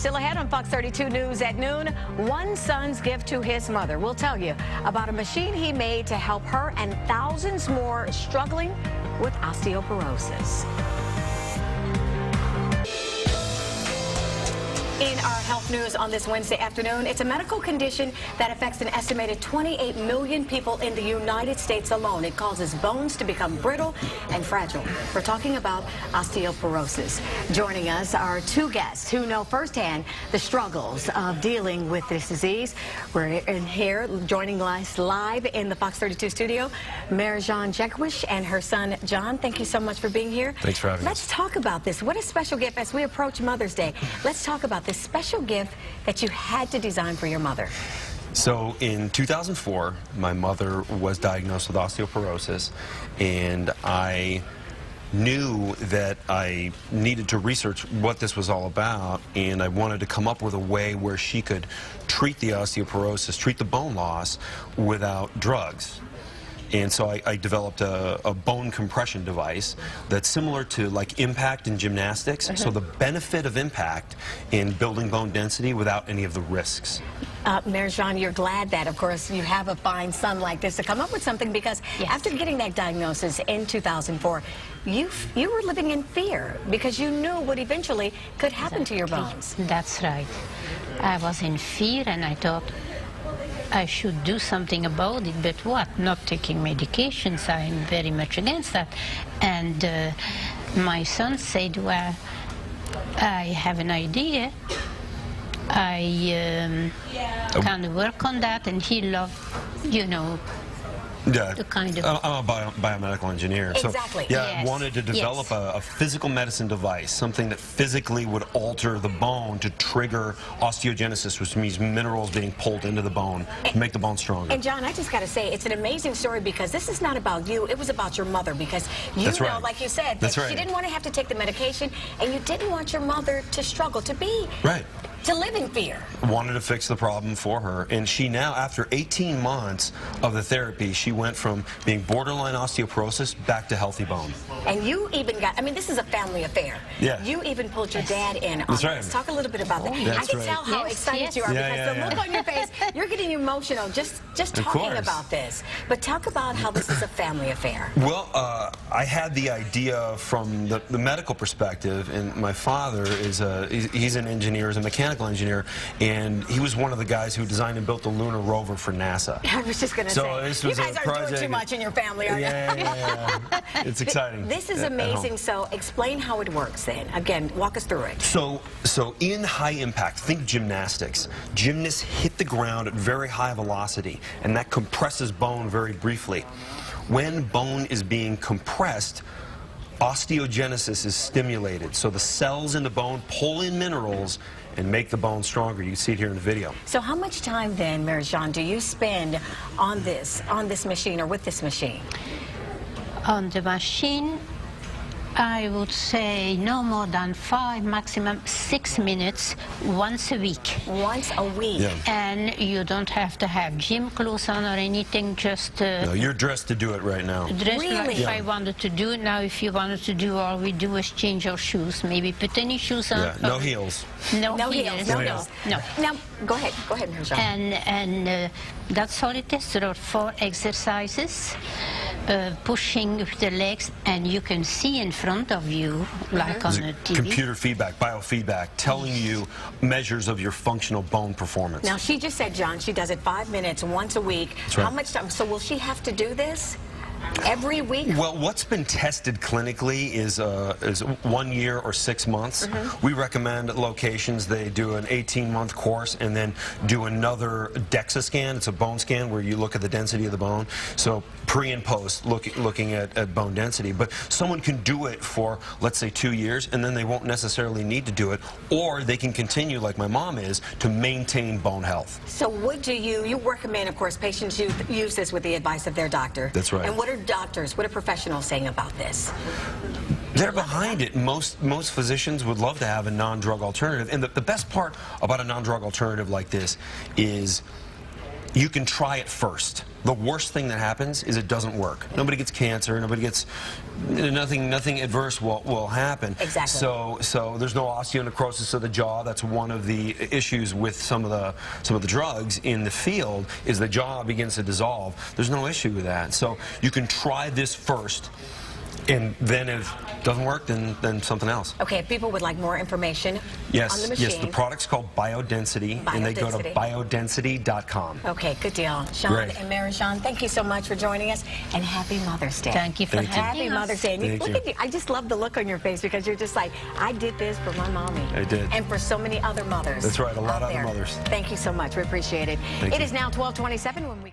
Still ahead on Fox-32 News at noon, one son's gift to his mother. We'll tell you about a machine he made to help her and thousands more struggling with osteoporosis. In our health news on this Wednesday afternoon, it's a medical condition that affects an estimated 28 million people in the United States alone. It causes bones to become brittle and fragile. We're talking about osteoporosis. Joining us are two guests who know firsthand the struggles of dealing with this disease. We're in here joining us live in the Fox-32 studio, Jaquish and her son, John. Thank you so much for being here. Thanks for having us. Let's talk about this. What a special gift as we approach Mother's Day. Let's talk about this special gift that you had to design for your mother. So in 2004, my mother was diagnosed with osteoporosis, and I knew that I needed to research what this was all about, and I wanted to come up with a way where she could treat the osteoporosis, treat the bone loss without drugs. And so I developed a bone compression device that's similar to like impact in gymnastics. So the benefit of impact in building bone density without any of the risks. Jean, you're glad that, of course, you have a fine son like this to come up with something, because after getting that diagnosis in 2004, you were living in fear because you knew what eventually could happen to your bones. That's right. I was in fear, and I thought I should do something about it, but what? Not taking medications. I'm very much against that. And my son said, well, I have an idea. I can work on that, and he loved, you know, the kind of... I'm a biomedical engineer. Exactly. So, I wanted to develop a physical medicine device, something that physically would alter the bone to trigger osteogenesis, which means minerals being pulled into the bone to make the bone stronger. And John, I just got to say, it's an amazing story, because this is not about you. It was about your mother, because you know, like you said, that she didn't want to have to take the medication, and you didn't want your mother to struggle, to be... to live in fear. Wanted to fix the problem for her, and she now, after 18 months of the therapy, she went from being borderline osteoporosis back to healthy bone. And you even got, I mean, this is a family affair. Yeah. You even pulled your dad in on this. Talk a little bit about that. I can tell how excited you are, because the look on your face, you're getting emotional just talking about this. But talk about how this is a family affair. Well, I had the idea from the medical perspective, and my father is he's an engineer, he's a mechanical engineer, and he was one of the guys who designed and built the lunar rover for NASA. I was just going to say, you guys aren't doing too much in your family, are you? Yeah. It's exciting. This is amazing. So explain how it works then. Again, walk us through it. So in high impact, think gymnastics. Gymnasts hit the ground at very high velocity, and that compresses bone very briefly. When bone is being compressed, osteogenesis is stimulated. So the cells in the bone pull in minerals and make the bone stronger. You can see it here in the video. So how much time then, Jean, do you spend on this machine, or with this machine? On the machine, I would say no more than 5, maximum 6 minutes once a week. Once a week? Yeah. And you don't have to have gym clothes on or anything, just... no, you're dressed to do it right now. Dressed like if I wanted to do it. Now, if you wanted to do, all we do is change our shoes. Maybe put any shoes on. Yeah, no heels. No heels. No. Now, go ahead, Jean. And that's all it is. There are 4 exercises. Pushing with the legs, and you can see in front of you, like on a TV. Computer feedback, biofeedback, telling you measures of your functional bone performance. Now, she just said, John, she does it 5 minutes once a week. That's right. How much time? So will she have to do this every week? Well, what's been tested clinically is 1 year or 6 months. We recommend locations, they do an 18-month course and then do another DEXA scan. It's a bone scan where you look at the density of the bone. So pre and post, looking at bone density. But someone can do it for, let's say, 2 years, and then they won't necessarily need to do it, or they can continue, like my mom is, to maintain bone health. So what do you recommend, of course, patients use this with the advice of their doctor. That's right. And what are doctors, what are professionals saying about this? They're behind it. Most physicians would love to have a non-drug alternative. And the best part about a non-drug alternative like this is you can try it first. the worst thing that happens is it doesn't work. Nobody gets cancer. Nobody gets nothing adverse will happen. Exactly. So there's no osteonecrosis of the jaw. That's one of the issues with some of the drugs in the field, is the jaw begins to dissolve. There's no issue with that. So you can try this first, and then if it doesn't work, then something else. Okay, if people would like more information on the machine. Yes, the product's called bioDensity, and they go to biodensity.com. Okay, good deal. Sean Great. and Mary Sean, thank you so much for joining us, and happy Mother's Day. Thank you for Thank you. having Happy us. Mother's Day. And Thank look you. at you. I just love the look on your face, because you're just like, I did this for my mommy. I did. And for so many other mothers. That's right, a lot out of other there. mothers. Thank you so much. We appreciate it. Thank It you. is now 12:27 when we